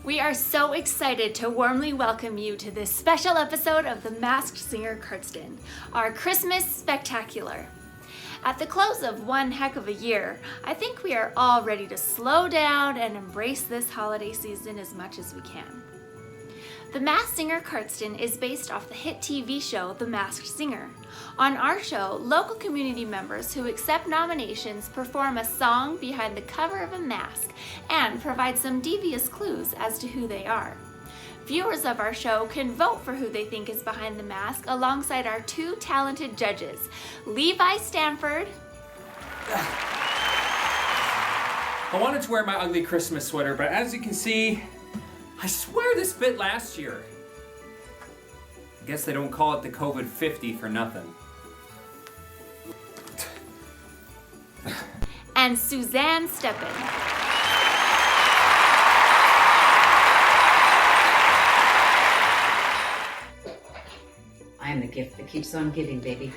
We are so excited to warmly welcome you to this special episode of The Masked Singer Cardston, our Christmas spectacular. At the close of one heck of a year, I think we are all ready to slow down and embrace this holiday season as much as we can. The Masked Singer Cardston is based off the hit TV show The Masked Singer. On our show, local community members who accept nominations perform a song behind the cover of a mask and provide some devious clues as to who they are. Viewers of our show can vote for who they think is behind the mask alongside our two talented judges, Levi Stanford. I wanted to wear my ugly Christmas sweater, but as you can see, I swear this fit last year. I guess they don't call it the COVID 50 for nothing. And Suzanne Steppen. I am the gift that keeps on giving, baby.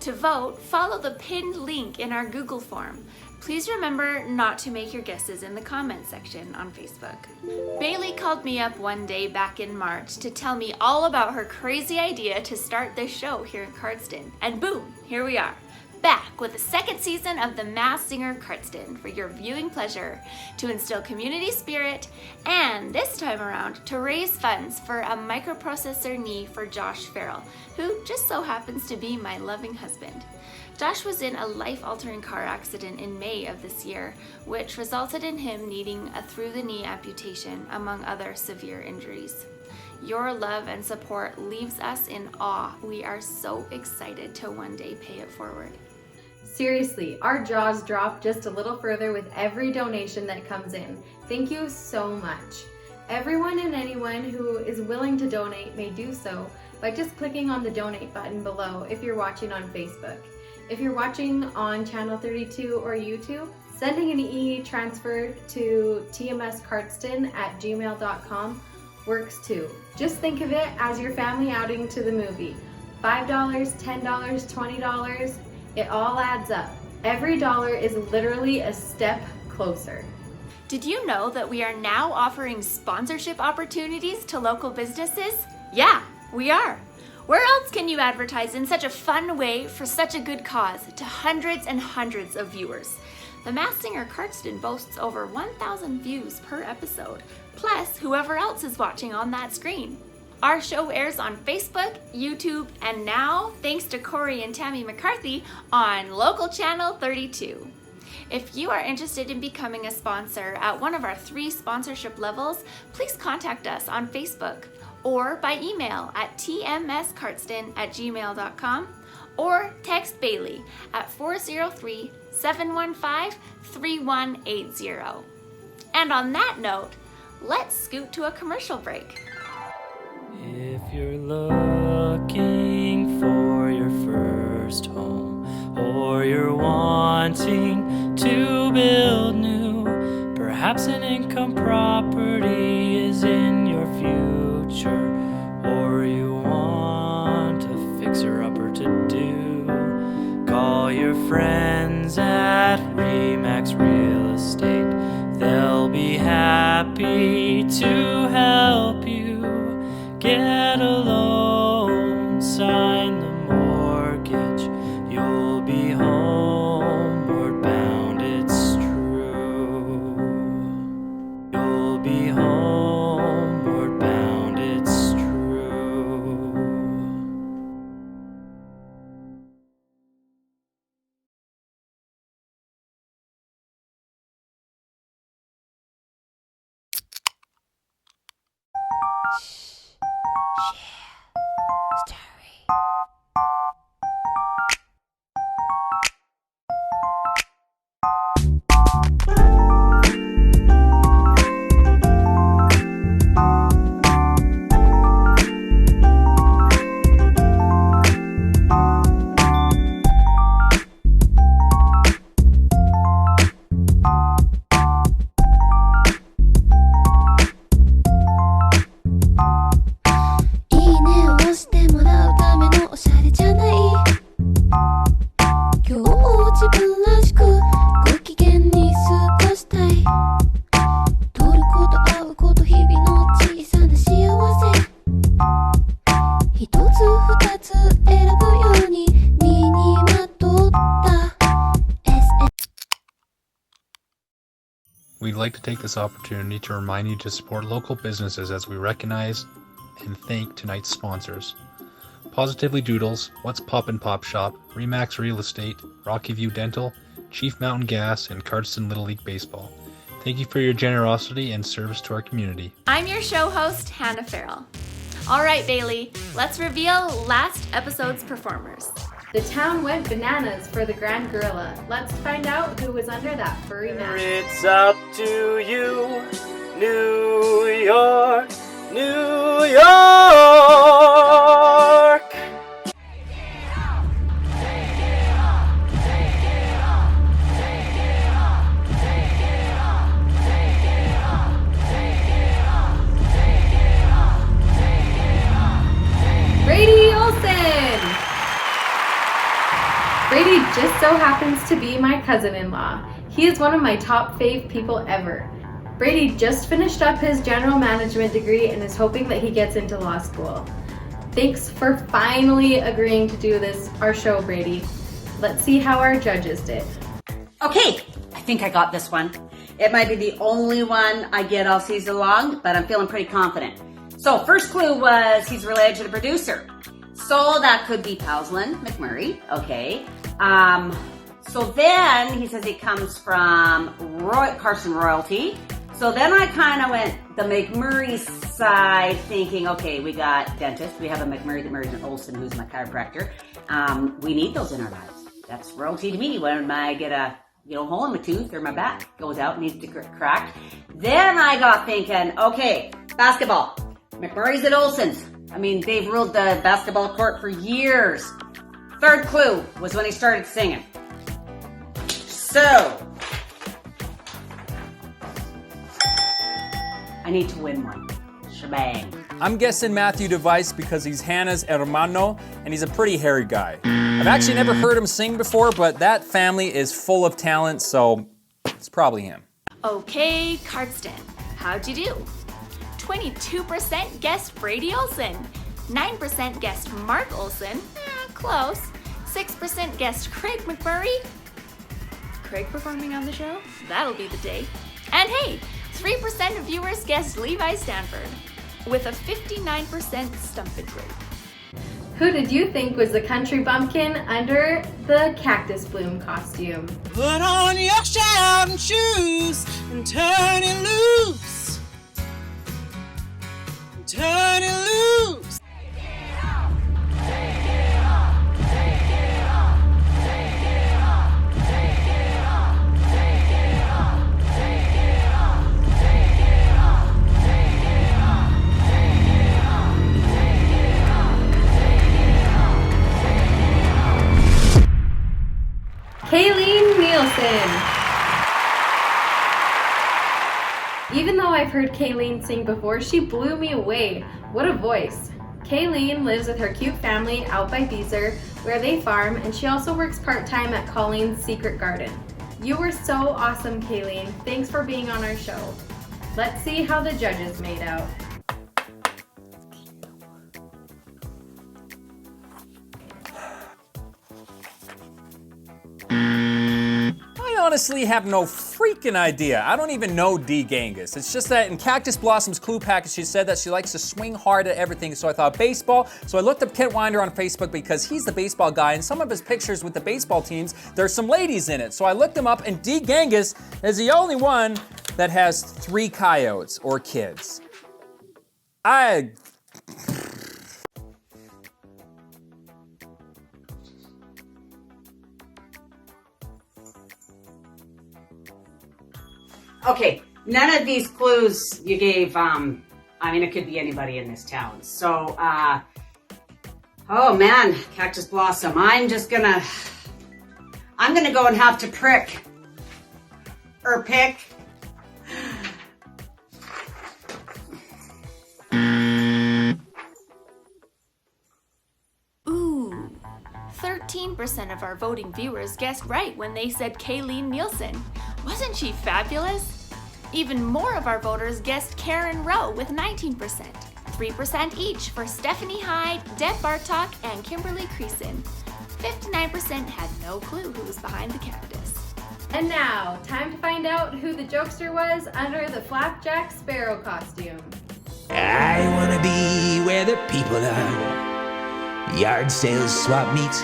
To vote, follow the pinned link in our Google form. Please remember not to make your guesses in the comment section on Facebook. Bailey called me up one day back in March to tell me all about her crazy idea to start this show here in Cardston. And boom, here we are, back with the second season of The Masked Singer Cardston for your viewing pleasure, to instill community spirit, and this time around to raise funds for a microprocessor knee for Josh Farrell, who just so happens to be my loving husband. Josh was in a life-altering car accident in May of this year, which resulted in him needing a through-the-knee amputation, among other severe injuries. Your love and support leaves us in awe. We are so excited to one day pay it forward. Seriously, our jaws drop just a little further with every donation that comes in. Thank you so much. Everyone and anyone who is willing to donate may do so by just clicking on the donate button below if you're watching on Facebook. If you're watching on Channel 32 or YouTube, sending an e-transfer to tmscardston@gmail.com works too. Just think of it as your family outing to the movie. $5, $10, $20, it all adds up. Every dollar is literally a step closer. Did you know that we are now offering sponsorship opportunities to local businesses? Yeah, we are. Where else can you advertise in such a fun way for such a good cause to hundreds and hundreds of viewers? The Masked Singer Cardston boasts over 1,000 views per episode, plus whoever else is watching on that screen. Our show airs on Facebook, YouTube, and now, thanks to Corey and Tammy McCarthy, on local Channel 32. If you are interested in becoming a sponsor at one of our 3 sponsorship levels, please contact us on Facebook or by email at tmscardston@gmail.com or text Bailey at 403-715-3180. And on that note, let's scoot to a commercial break. If you're looking for your first home, or you're wanting to build new, perhaps an income property is in your future, or you want a fixer-upper to do, call your friends at Remax Real Estate. They'll be happy to help you get a loan, sign the mortgage, you'll be homeward bound, it's true. You'll be homeward bound, it's true.今日も自分らしくご機嫌に過ごしたい we'd like to take this opportunity to remind you to support local businesses as we recognize and thank tonight's sponsors. Positively Doodles, What's Poppin' Pop Shop, Remax Real Estate, Rocky View Dental, Chief Mountain Gas, and Cardston Little League Baseball. Thank you for your generosity and service to our community. I'm your show host, Hannah Farrell. All right, Bailey, let's reveal last episode's performers. The town went bananas for the Grand Gorilla. Let's find out who was under that furry mask. It's up to you, New York, New York. Brady Olson! Brady just so happens to be my cousin-in-law. He is one of my top fave people ever. Brady just finished up his general management degree and is hoping that he gets into law school. Thanks for finally agreeing to do our show, Brady. Let's see how our judges did. Okay, I think I got this one. It might be the only one I get all season long, but I'm feeling pretty confident. So first clue was he's related to the producer. So that could be Pauslin McMurray, okay. So then he says he comes from Carson Royalty. So then I kind of went the McMurray side thinking, okay, we got dentist. We have a McMurray, and Olson, who's my chiropractor. We need those in our lives. That's royalty to me when I get a hole in my tooth or my back goes out, needs to crack. Then I got thinking, okay, basketball. McMurray's and Olson's. I mean, they've ruled the basketball court for years. Third clue was when he started singing. So, I need to win one. Shebang. I'm guessing Matthew Device because he's Hannah's hermano and he's a pretty hairy guy. I've actually never heard him sing before, but that family is full of talent, so it's probably him. Okay, Cardston, how'd you do? 22% guessed Brady Olson, 9% guessed Mark Olson, close, 6% guessed Craig McMurray. Is Craig performing on the show? That'll be the day. And hey, 3% of viewers guessed Levi Stanford, with a 59% stumpage rate. Who did you think was the country bumpkin under the cactus bloom costume? Put on your shouting shoes and turn it loose. Turn it loose. Kayleen Nielsen. Even though I've heard Kayleen sing before, she blew me away. What a voice. Kayleen lives with her cute family out by Beezer, where they farm, and she also works part-time at Colleen's Secret Garden. You were so awesome, Kayleen. Thanks for being on our show. Let's see how the judges made out. I honestly have no freaking idea. I don't even know D. Genghis. It's just that in Cactus Blossom's clue package, she said that she likes to swing hard at everything. So I thought baseball. So I looked up Kent Winder on Facebook because he's the baseball guy. And some of his pictures with the baseball teams, there's some ladies in it. So I looked him up, and D. Genghis is the only one that has 3 coyotes or kids. Okay, none of these clues you gave, it could be anybody in this town. So, oh man, Cactus Blossom, I'm gonna go and have to pick. Ooh, 13% of our voting viewers guessed right when they said Kayleen Nielsen. Wasn't she fabulous? Even more of our voters guessed Karen Rowe with 19%, 3% each for Stephanie Hyde, Deb Bartok, and Kimberly Creason. 59% had no clue who was behind the cactus. And now, time to find out who the jokester was under the Flapjack Sparrow costume. I wanna be where the people are. Yard sales, swap meets,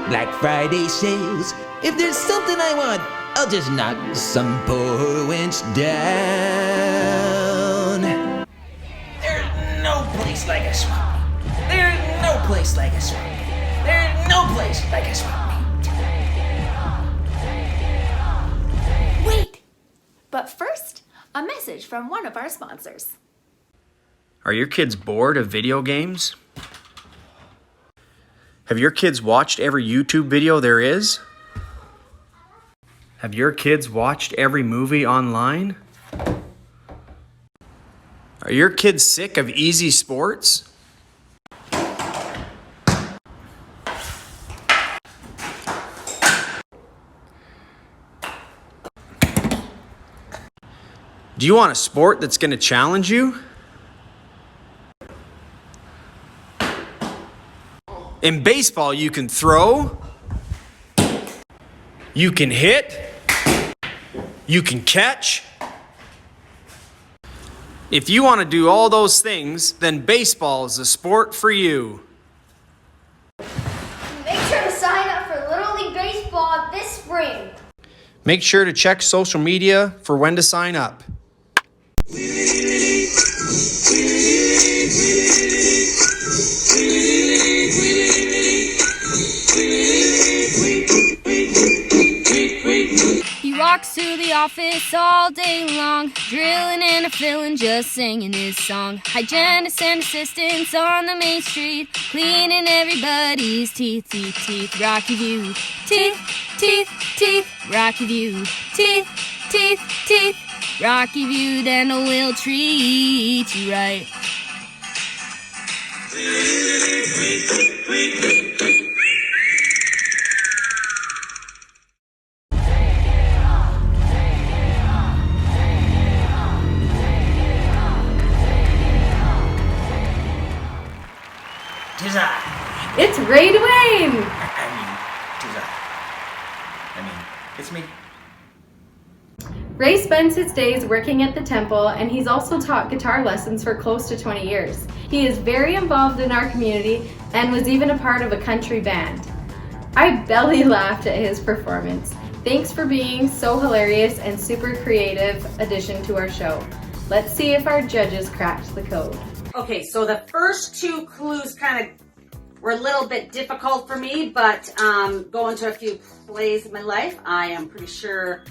Black Friday sales. If there's something I want, I'll just knock some poor wench down. There's no place like a swap meet. There's no place like a swap meet. There's no place like a swap meet. Wait! But first, a message from one of our sponsors. Are your kids bored of video games? Have your kids watched every YouTube video there is? Have your kids watched every movie online? Are your kids sick of easy sports? Do you want a sport that's going to challenge you? In baseball, you can throw, you can hit, you can catch. If you want to do all those things, then baseball is the sport for you. Make sure to sign up for Little League Baseball this spring. Make sure to check social media for when to sign up. He walks to the office all day long, drilling and a filling, just singing his song. Hygienists and assistants on the main street, cleaning everybody's teeth, teeth, teeth. Rocky View, teeth, teeth, teeth. Rocky View, teeth, teeth, teeth. Rocky View Dental will treat you right. Tis I. It's Ray Dwayne! Tis I. It's me. Ray spends his days working at the temple, and he's also taught guitar lessons for close to 20 years. He is very involved in our community and was even a part of a country band. I belly laughed at his performance. Thanks for being so hilarious and super creative addition to our show. Let's see if our judges cracked the code. Okay, so the first two clues kind of were a little bit difficult for me, but going to a few plays in my life, I am pretty sure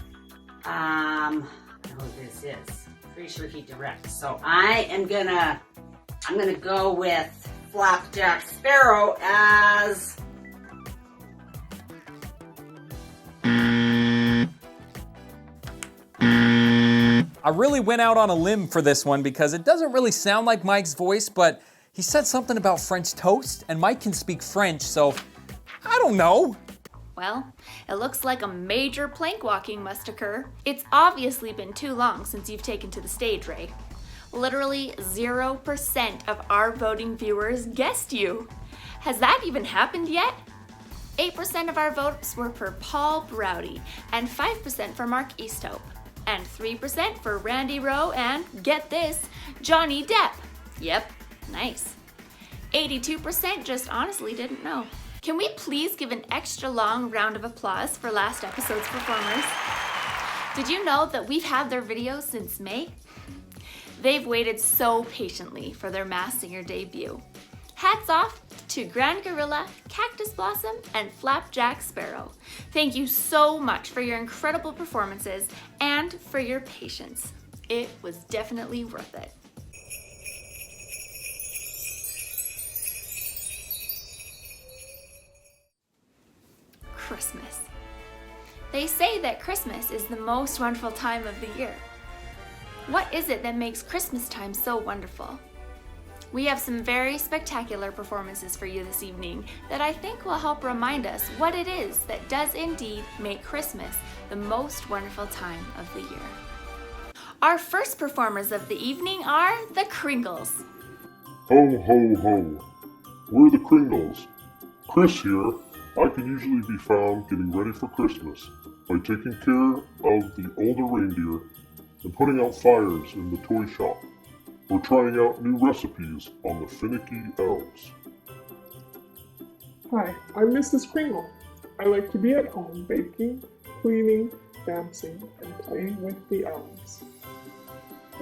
I know who this is. Pretty sure he directs. So I'm gonna go with Flapjack Sparrow as I really went out on a limb for this one because it doesn't really sound like Mike's voice, but he said something about French toast, and Mike can speak French, so I don't know. Well, it looks like a major plank walking must occur. It's obviously been too long since you've taken to the stage, Ray. Literally 0% of our voting viewers guessed you. Has that even happened yet? 8% of our votes were for Paul Browdy, and 5% for Mark Easthope, and 3% for Randy Rowe, and get this, Johnny Depp. Yep, nice. 82% just honestly didn't know. Can we please give an extra long round of applause for last episode's performers? Did you know that we've had their videos since May? They've waited so patiently for their Masked Singer debut. Hats off to Grand Gorilla, Cactus Blossom, and Flapjack Sparrow. Thank you so much for your incredible performances and for your patience. It was definitely worth it. Christmas. They say that Christmas is the most wonderful time of the year. What is it that makes Christmas time so wonderful? We have some very spectacular performances for you this evening that I think will help remind us what it is that does indeed make Christmas the most wonderful time of the year. Our first performers of the evening are the Kringles. Ho, ho, ho. We're the Kringles. Chris here. I can usually be found getting ready for Christmas. by taking care of the older reindeer and putting out fires in the toy shop, or trying out new recipes on the finicky elves. Hi, I'm Mrs. Kringle. I like to be at home baking, cleaning, dancing, and playing with the elves.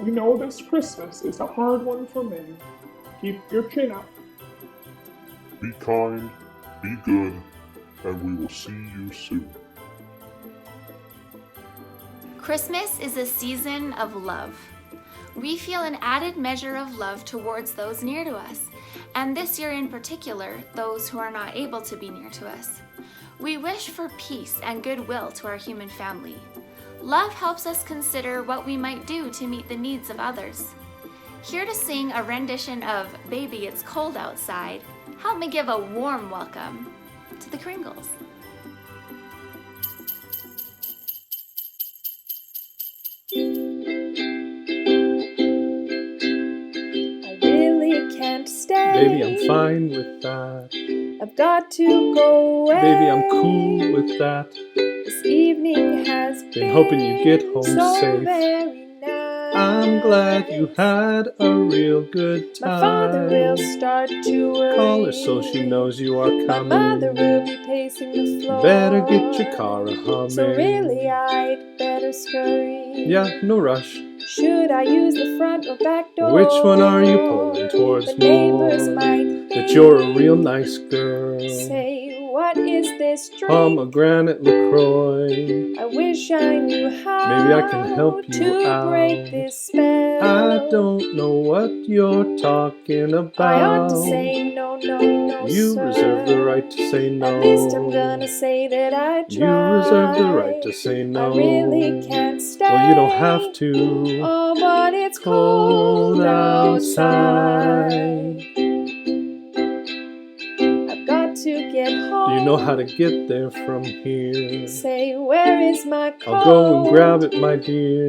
We know this Christmas is a hard one for many. Keep your chin up. Be kind, be good, and we will see you soon. Christmas is a season of love. We feel an added measure of love towards those near to us, and this year in particular, those who are not able to be near to us. We wish for peace and goodwill to our human family. Love helps us consider what we might do to meet the needs of others. Here to sing a rendition of Baby It's Cold Outside, help me give a warm welcome to the Kringles. I really can't stay. Baby, I'm fine with that. I've got to go away. Baby, I'm cool with that. This evening has Been hoping you get home so safe. very nice. I'm glad you had a real good time. My father will start to worry. Call her so she knows you are coming. My mother will be pacing the floor. Better get your car a humming. So really I'd better scurry. Yeah, no rush. Should I use the front or back door? Which one are you pulling towards The neighbors more? might That you're a real nice girl. say, what is this drink? Pomegranate LaCroix. I wish I knew how Maybe I can help you to out. break this spell. I don't know what you're talking about. I ought to say no, You sir. reserve the right to say no. At least I'm gonna say that I tried. You reserve the right to say no. I really can't stay. Well, you don't have to. Oh, but it's Cold cold outside. outside. I've got to get home. Do you know how to get there from here? Say, where is my coat? I'll go and grab it, my dear.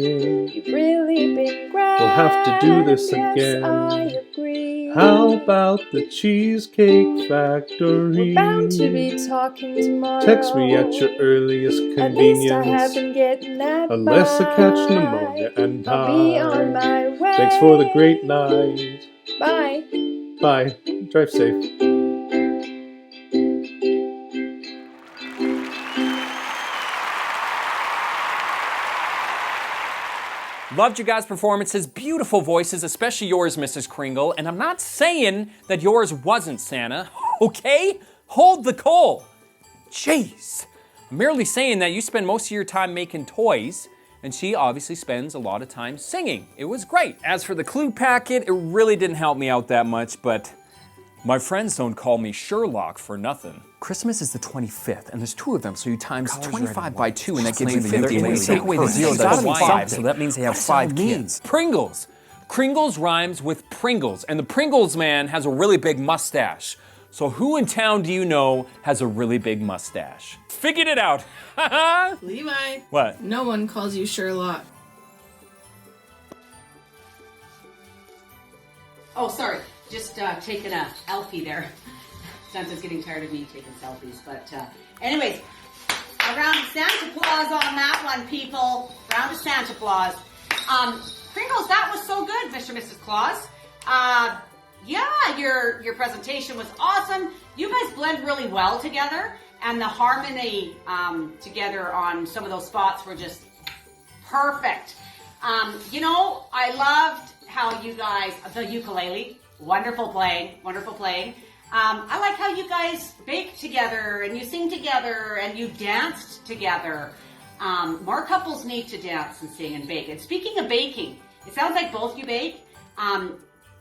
You've really been grand. We'll have to do this Yes, again. I agree. How about the Cheesecake Factory? We're bound to be talking tomorrow. Text me at your earliest At least I convenience. have been getting that Unless I by. catch pneumonia and die. I'll be on my way. Thanks for the great night. Bye. Bye. Drive safe. Loved you guys' performances, beautiful voices, especially yours, Mrs. Kringle. And I'm not saying that yours wasn't, Santa, okay? Hold the coal. Jeez. I'm merely saying that you spend most of your time making toys, and she obviously spends a lot of time singing. It was great. As for the clue packet, it really didn't help me out that much, but my friends don't call me Sherlock for nothing. Christmas is the 25th, and there's 2 of them, so you times 25 by 2, and that gives you 50. And when you take away the 0, that's 5, so that means they have 5 kids. Pringles. Kringles rhymes with Pringles, and the Pringles man has a really big mustache. So who in town do you know has a really big mustache? Figured it out. Levi. What? No one calls you Sherlock. Oh, sorry. Just taking a selfie there. Santa's getting tired of me taking selfies. But anyways, a round of Santa Claus on that one, people. Round of Santa Claus. Kringles, that was so good, Mr. and Mrs. Claus. Yeah, your presentation was awesome. You guys blend really well together. And the harmony together on some of those spots were just perfect. You know, I loved how you guys, the ukulele, wonderful playing. I like how you guys bake together and you sing together and you danced together. More couples need to dance and sing and bake. And speaking of baking, it sounds like both you bake.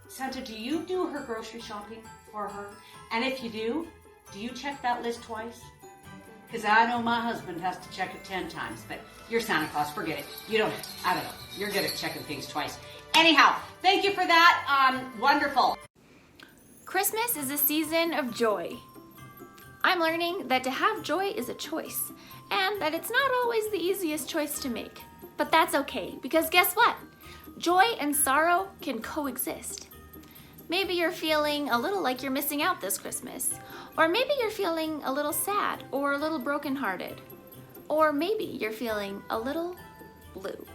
Santa, do you do her grocery shopping for her? And if you do you check that list twice? Because I know my husband has to check it 10 times, but you're Santa Claus, forget it. You don't, I don't know. You're good at checking things twice. Anyhow, thank you for that. Wonderful. Christmas is a season of joy. I'm learning that to have joy is a choice, and that it's not always the easiest choice to make. But that's okay, because guess what? Joy and sorrow can coexist. Maybe you're feeling a little like you're missing out this Christmas, or maybe you're feeling a little sad or a little brokenhearted. Or maybe you're feeling a little blue.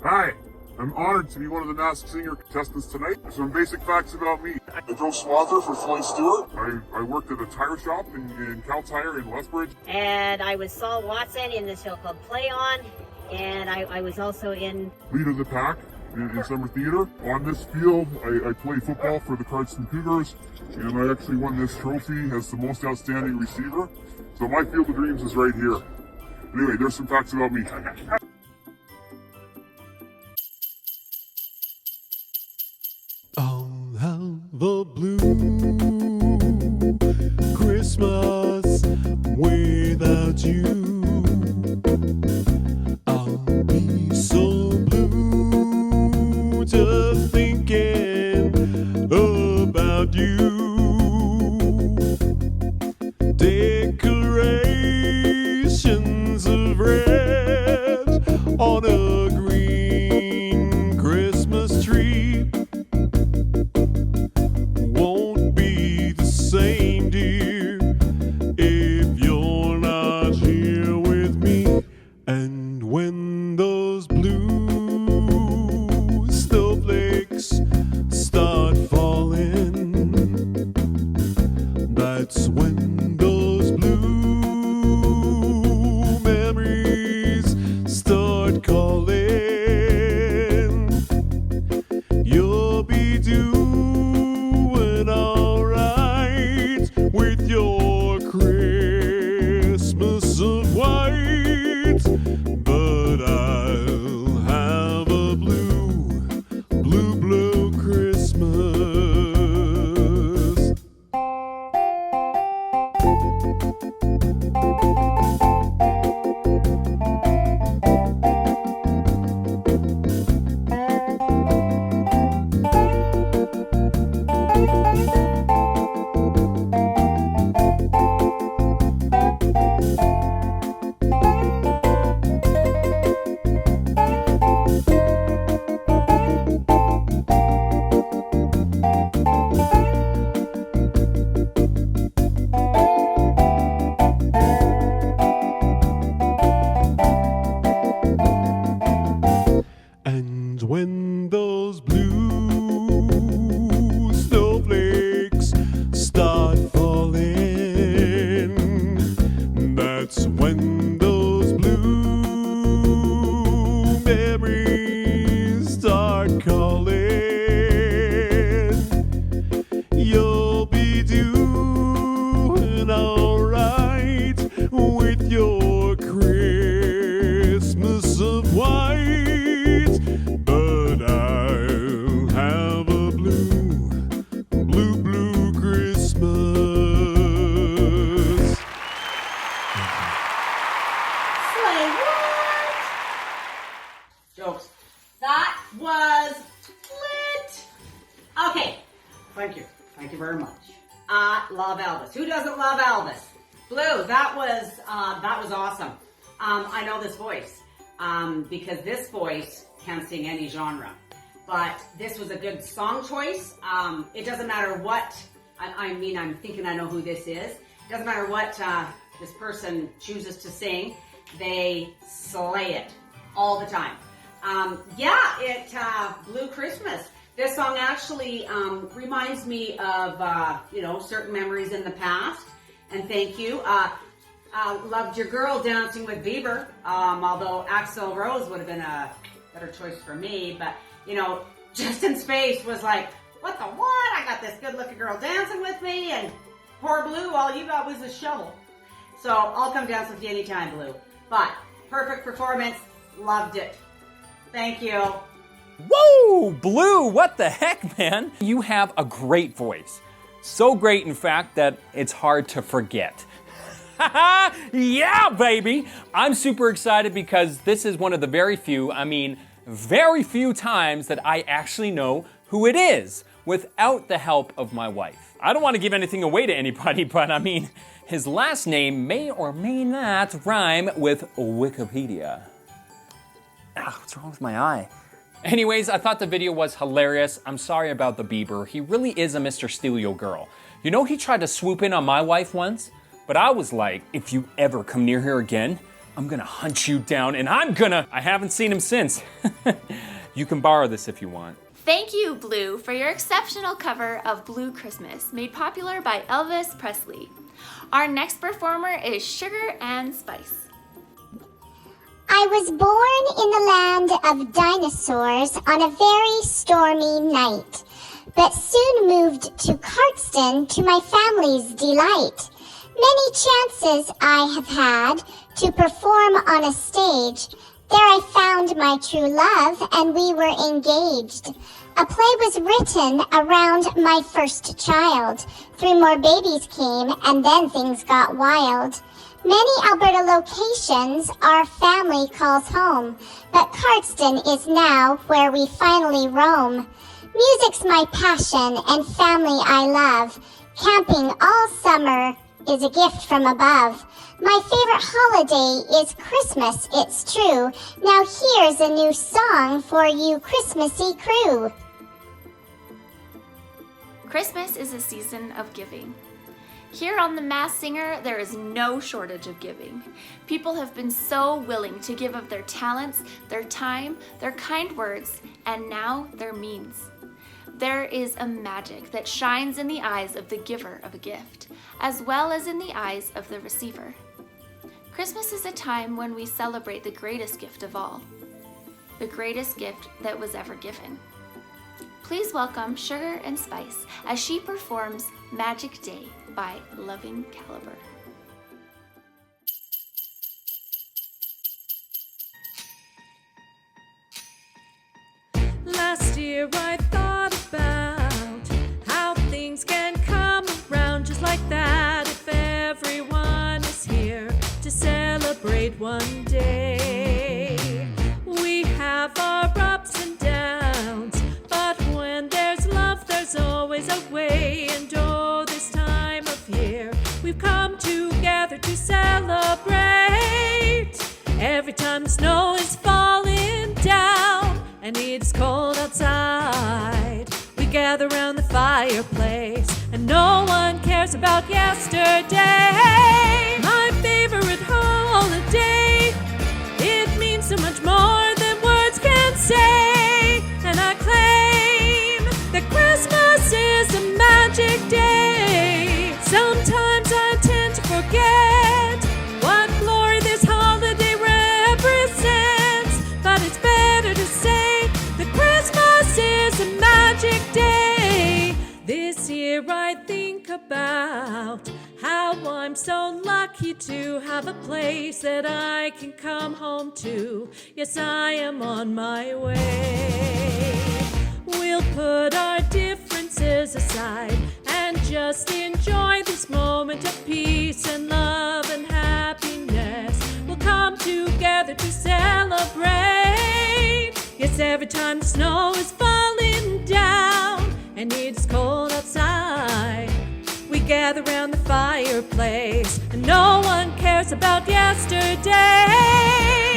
Hi, I'm honored to be one of the Masked Singer contestants tonight. Some basic facts about me. I drove Swather for Floyd Stewart. I worked at a tire shop in Cal Tire in Lethbridge. And I was Saul Watson in the show called Play On. And I was also in Lead of the Pack in Summer Theater. On this field, I play football for the Cardston Cougars, and I actually won this trophy as the most outstanding receiver. So my field of dreams is right here. Anyway, there's some facts about me. I'll have a blue Christmas without you. I'll be so blue just thinking about you. Decorations of red on a green Christmas tree won't be the same, dear, if you're not here with me. And when those blue snowflakes start falling, that's when those blue memories start calling. You'll be doing alright with your Christmas of white, but I'll have a blue, blue, blue Christmas. And when those blue snowflakes start falling, that's when those blue memories start calling. You'll be doing alright with your Christmas of white, but I'll have a blue, blue, blue Christmas. Slay what? Jokes. That was lit. Okay. Thank you. Thank you very much. I love Elvis. Who doesn't love Elvis? Blue, that was awesome. I know this voice because this voice can sing any genre. But this was a good song choice. It doesn't matter what, I'm thinking I know who this is. It doesn't matter what this person chooses to sing. They slay it all the time. Blue Christmas. This song actually reminds me of, certain memories in the past. And thank you. Loved your girl dancing with Bieber, although Axl Rose would have been a better choice for me. But, Justin's face was like, what the what? I got this good looking girl dancing with me, and poor Blue, all you got was a shovel. So I'll come dance with you anytime, Blue. But perfect performance. Loved it. Thank you. Whoa, Blue, what the heck, man? You have a great voice. So great, in fact, that it's hard to forget. Yeah, baby! I'm super excited because this is one of the very few times that I actually know who it is without the help of my wife. I don't want to give anything away to anybody, but his last name may or may not rhyme with Wikipedia. What's wrong with my eye? Anyways, I thought the video was hilarious. I'm sorry about the Bieber. He really is a Mr. Steal Your Girl. He tried to swoop in on my wife once, But I was like, if you ever come near here again, I'm gonna hunt you down and I haven't seen him since. You can borrow this if you want. Thank you, Blue, for your exceptional cover of Blue Christmas, made popular by Elvis Presley. Our next performer is Sugar and Spice. I was born in the land of dinosaurs on a very stormy night, but soon moved to Cardston to my family's delight. Many chances I have had to perform on a stage. There I found my true love and we were engaged. A play was written around my first child. 3 more babies came and then things got wild. Many Alberta locations our family calls home, but Cardston is now where we finally roam. Music's my passion and family I love. Camping all summer is a gift from above. My favorite holiday is Christmas, it's true. Now here's a new song for you Christmassy crew. Christmas is a season of giving. Here on The Masked Singer, there is no shortage of giving. People have been so willing to give of their talents, their time, their kind words, and now their means. There is a magic that shines in the eyes of the giver of a gift, as well as in the eyes of the receiver. Christmas is a time when we celebrate the greatest gift of all, the greatest gift that was ever given. Please welcome Sugar and Spice as she performs Magic Day by Loving Caliber. Last year I thought about how things can come around just like that if everyone is here to celebrate one day. We have our ups and downs, but when there's love there's always a way. And oh, this time of year we've come together to celebrate. Every time the snow is falling down and it's cold outside, we gather around the fireplace and no one cares about yesterday. My favorite holiday, it means so much more than words can say. And I claim that Christmas is a magic day. Sometimes I tend to forget what glory this holiday represents, but it's better to say that Christmas is a magic day. This year I think about how I'm so lucky to have a place that I can come home to. Yes, I am on my way. We'll put our differences aside and just enjoy this moment of peace and love and happiness. We'll come together to celebrate. Yes, every time the snow is falling down and it's cold outside, we gather around the fireplace and no one cares about yesterday.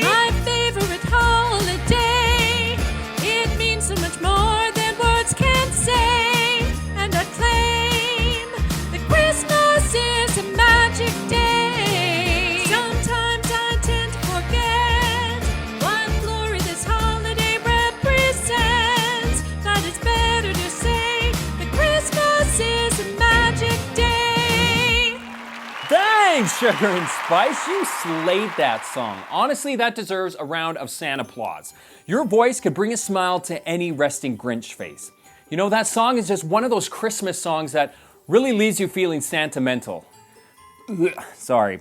My favorite holiday, it means so much more than words can say. And I claim that Christmas is a magic day. Sometimes I tend to forget what glory this holiday represents, but it's better to say that Christmas is a magic day. Thanks, Sugar and Spice. You slayed that song. Honestly, that deserves a round of Santa applause. Your voice could bring a smile to any resting Grinch face. You know, that song is just one of those Christmas songs that really leaves you feeling sentimental. Ugh, sorry.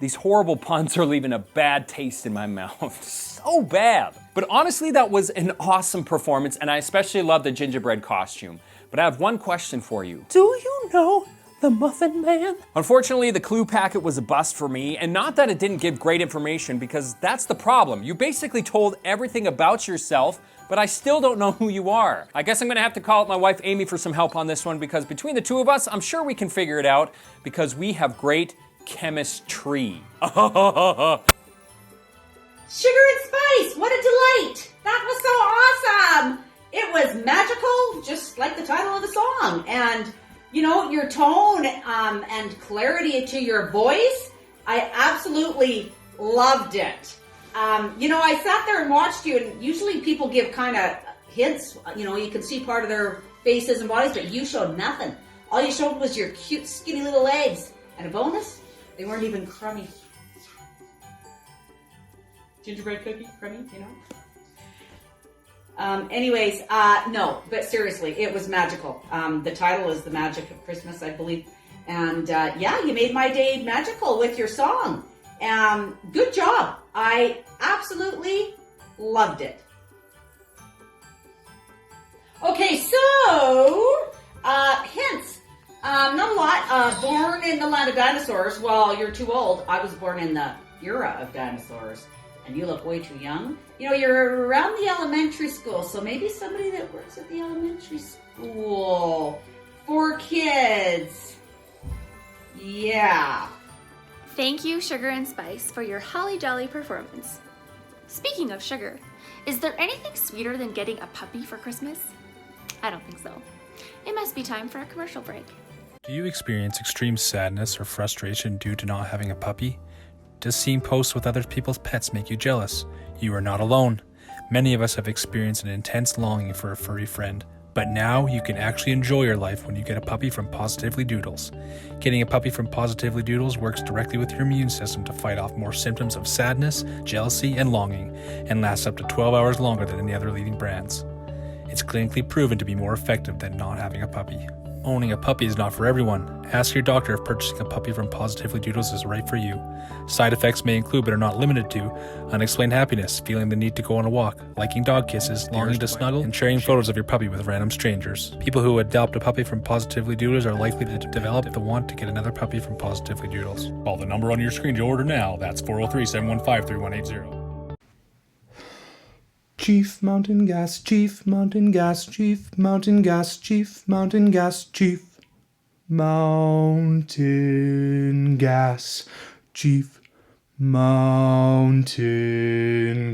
These horrible puns are leaving a bad taste in my mouth. So bad. But honestly, that was an awesome performance, and I especially love the gingerbread costume. But I have one question for you. Do you know the Muffin Man? Unfortunately, the clue packet was a bust for me, and not that it didn't give great information, because that's the problem. You basically told everything about yourself, but I still don't know who you are. I guess I'm gonna have to call up my wife Amy for some help on this one, because between the two of us, I'm sure we can figure it out, because we have great chemistry. Sugar and Spice, what a delight! That was so awesome! It was magical, just like the title of the song. And You know, your tone and clarity to your voice, I absolutely loved it. You know, I sat there and watched you, and usually people give kind of hints. You know, you can see part of their faces and bodies, but you showed nothing. All you showed was your cute, skinny little legs. And a bonus, they weren't even crummy. Gingerbread cookie, crummy, you know? Anyways, no, but seriously, it was magical. The title is The Magic of Christmas, I believe. And yeah, you made my day magical with your song. Good job. I absolutely loved it. Okay, so, hints. Not a lot. Born in the land of dinosaurs. Well, you're too old. I was born in the era of dinosaurs. And you look way too young. You know, you're around the elementary school, so maybe somebody that works at the elementary school. 4 kids. Yeah. Thank you, Sugar and Spice, for your holly jolly performance. Speaking of sugar, is there anything sweeter than getting a puppy for Christmas? I don't think so. It must be time for a commercial break. Do you experience extreme sadness or frustration due to not having a puppy? Does seeing posts with other people's pets make you jealous? You are not alone. Many of us have experienced an intense longing for a furry friend, but now you can actually enjoy your life when you get a puppy from Positively Doodles. Getting a puppy from Positively Doodles works directly with your immune system to fight off more symptoms of sadness, jealousy, and longing, and lasts up to 12 hours longer than any other leading brands. It's clinically proven to be more effective than not having a puppy. Owning a puppy is not for everyone. Ask your doctor if purchasing a puppy from Positively Doodles is right for you. Side effects may include, but are not limited to, unexplained happiness, feeling the need to go on a walk, liking dog kisses, longing to snuggle, and sharing photos of your puppy with random strangers. People who adopt a puppy from Positively Doodles are likely to develop the want to get another puppy from Positively Doodles. Call the number on your screen to order now. That's 403-715-3180. Chief Mountain Gas, Chief Mountain Gas, Chief Mountain Gas, Chief Mountain Gas, Chief Mountain Gas, Chief Mountain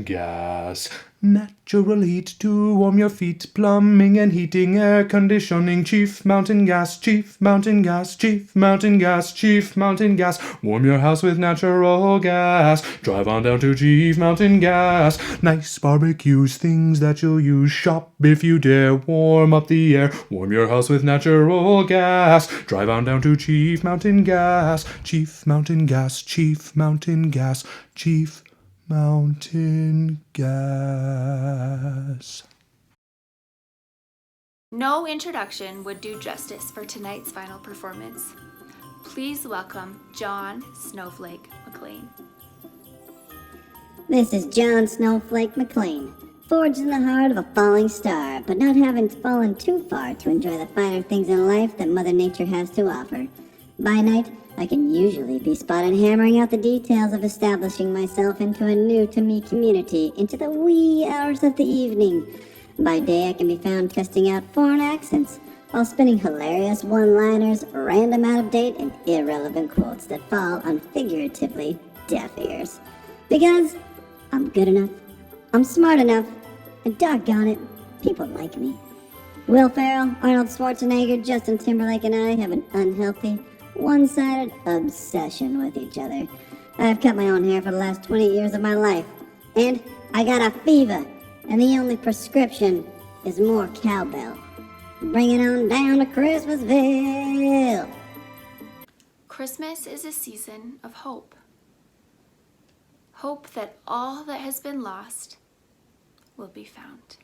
Gas. Natural heat to warm your feet, plumbing and heating, air conditioning. Chief Mountain Gas, Chief Mountain Gas, Chief Mountain Gas, Chief Mountain Gas. Warm your house with natural gas. Drive on down to Chief Mountain Gas. Nice barbecues, things that you'll use. Shop if you dare, warm up the air. Warm your house with natural gas. Drive on down to Chief Mountain Gas. Chief Mountain Gas, Chief Mountain Gas, Chief Mountain Gas. No introduction would do justice for tonight's final performance. Please welcome John Snowflake McLean. This is John Snowflake McLean, forged in the heart of a falling star, but not having fallen too far to enjoy the finer things in life that Mother Nature has to offer. By night, I can usually be spotted hammering out the details of establishing myself into a new-to-me community into the wee hours of the evening. By day, I can be found testing out foreign accents while spinning hilarious one-liners, random out-of-date, and irrelevant quotes that fall on figuratively deaf ears. Because I'm good enough, I'm smart enough, and doggone it, people like me. Will Ferrell, Arnold Schwarzenegger, Justin Timberlake, and I have an unhealthy, one-sided obsession with each other. I've cut my own hair for the last 20 years of my life, and I got a fever, and the only prescription is more cowbell. Bring it on down to Christmasville. Christmas is a season of hope. Hope that all that has been lost will be found.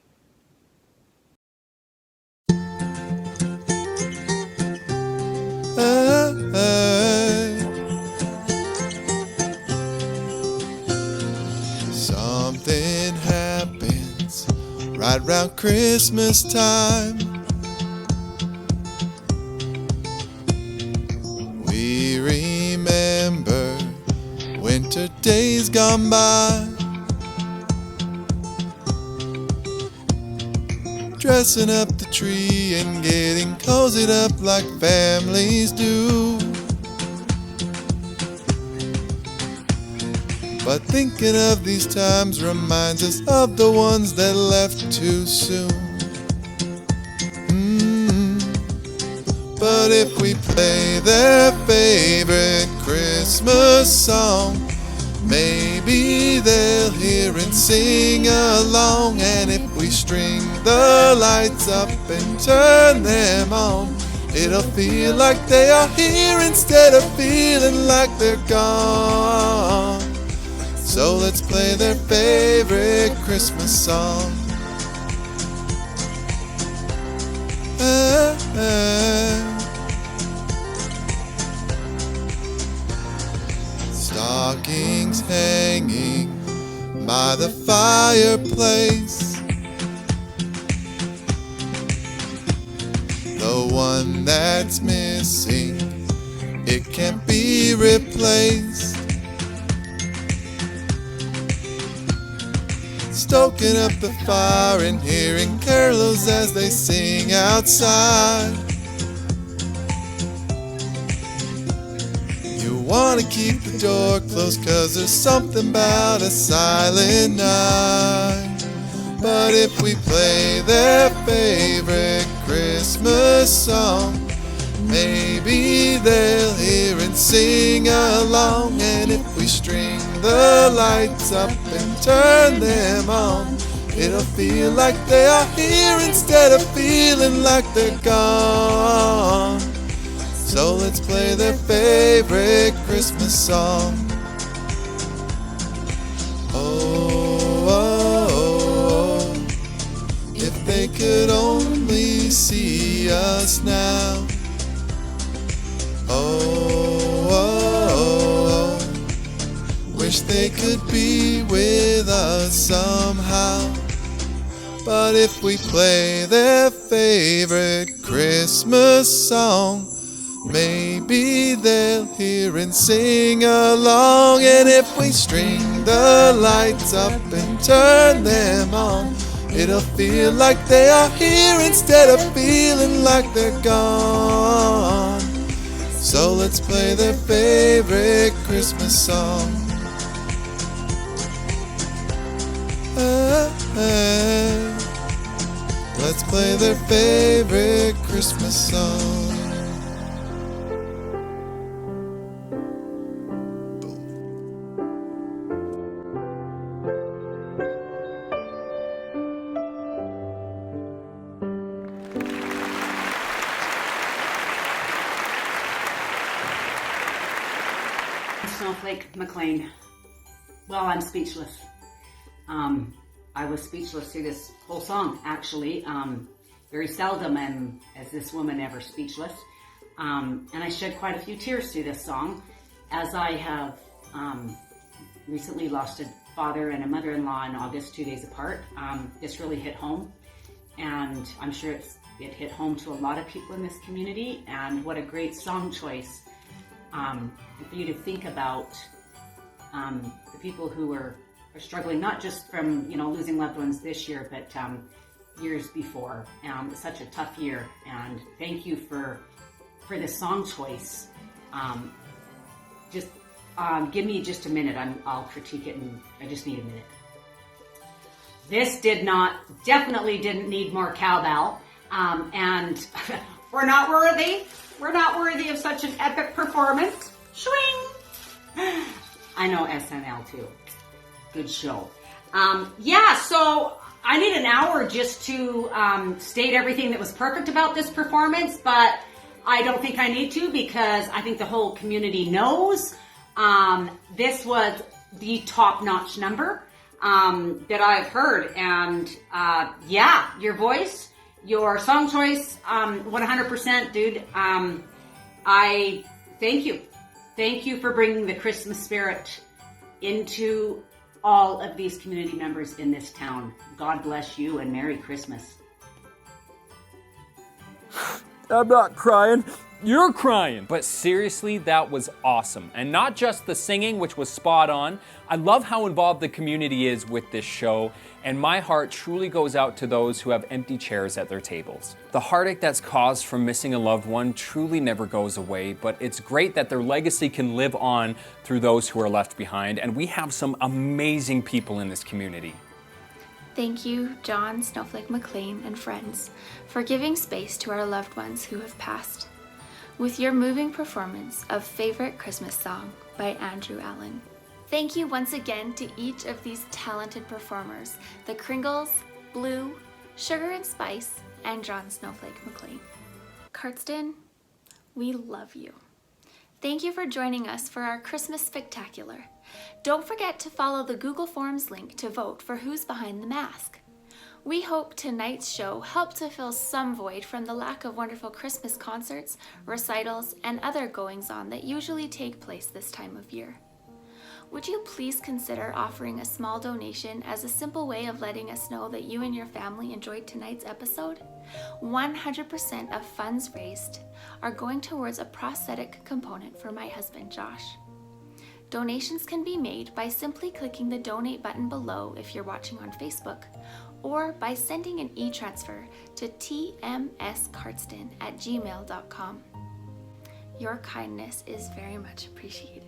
Something happens right around Christmas time. We remember winter days gone by, dressing up the tree and getting cozied up like families do. But thinking of these times reminds us of the ones that left too soon. But But if we play their favorite Christmas song, maybe they'll hear and sing along. And if we string the lights up and turn them on, it'll feel like they are here instead of feeling like they're gone. So let's play their favorite Christmas song. Stockings hanging by the fireplace, the one that's missing, it can't be replaced. Stoking up the fire and hearing carols as they sing outside. You wanna keep the door closed 'cause there's something about a silent night. But if we play their favorite Christmas song, maybe they'll hear and sing along. And if we string the lights up and turn them on, it'll feel like they are here instead of feeling like they're gone. So let's play their favorite Christmas song. Oh, oh, oh, if they could only see us now. Oh, oh, oh, wish they could be with us somehow. But if we play their favorite Christmas song, maybe they'll hear and sing along. And if we string the lights up and turn them on, it'll feel like they are here instead of feeling like they're gone. So let's play their favorite Christmas song. Let's play their favorite Christmas song. Snowflake McLean. Well, I'm speechless. I was speechless through this whole song, actually. Very seldom am as this woman ever speechless. And I shed quite a few tears through this song, as I have recently lost a father and a mother-in-law in August, 2 days apart. This really hit home, and I'm sure it hit home to a lot of people in this community. And what a great song choice for you to think about the people who are struggling, not just from losing loved ones this year, but years before. It's such a tough year, and thank you for this song choice. Just give me just a minute. I'll critique it, and I just need a minute. This definitely didn't need more cowbell, and we're not worthy. We're not worthy of such an epic performance. Swing! I know SNL too. Good show. So I need an hour just to state everything that was perfect about this performance, but I don't think I need to, because I think the whole community knows this was the top-notch number that I've heard. And your voice, your song choice, 100%, dude. I thank you. Thank you for bringing the Christmas spirit into all of these community members in this town. God bless you and Merry Christmas. I'm not crying. You're crying. But seriously, that was awesome. And not just the singing, which was spot on. I love how involved the community is with this show, and my heart truly goes out to those who have empty chairs at their tables. The heartache that's caused from missing a loved one truly never goes away, but it's great that their legacy can live on through those who are left behind, and we have some amazing people in this community. Thank you, John Snowflake McLean and friends, for giving space to our loved ones who have passed. with your moving performance of Favorite Christmas Song by Andrew Allen. Thank you once again to each of these talented performers, the Kringles, Blue, Sugar and Spice, and John Snowflake McLean. Cardston, we love you. Thank you for joining us for our Christmas Spectacular. Don't forget to follow the Google Forms link to vote for who's behind the mask. We hope tonight's show helped to fill some void from the lack of wonderful Christmas concerts, recitals, and other goings-on that usually take place this time of year. Would you please consider offering a small donation as a simple way of letting us know that you and your family enjoyed tonight's episode? 100% of funds raised are going towards a prosthetic component for my husband, Josh. Donations can be made by simply clicking the donate button below if you're watching on Facebook, or by sending an e-transfer to tmscardston@gmail.com. Your kindness is very much appreciated.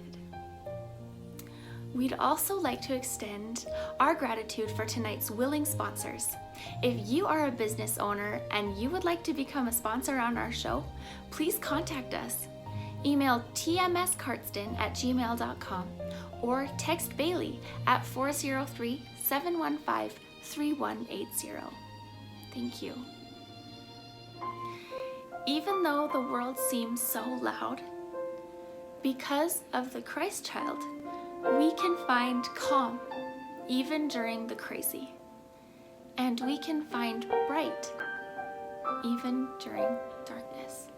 We'd also like to extend our gratitude for tonight's willing sponsors. If you are a business owner and you would like to become a sponsor on our show, please contact us. Email tmscardston@gmail.com or text Bailey at 403-715-3180. Thank you. Even though the world seems so loud, because of the Christ child, we can find calm even during the crazy. And we can find bright even during darkness.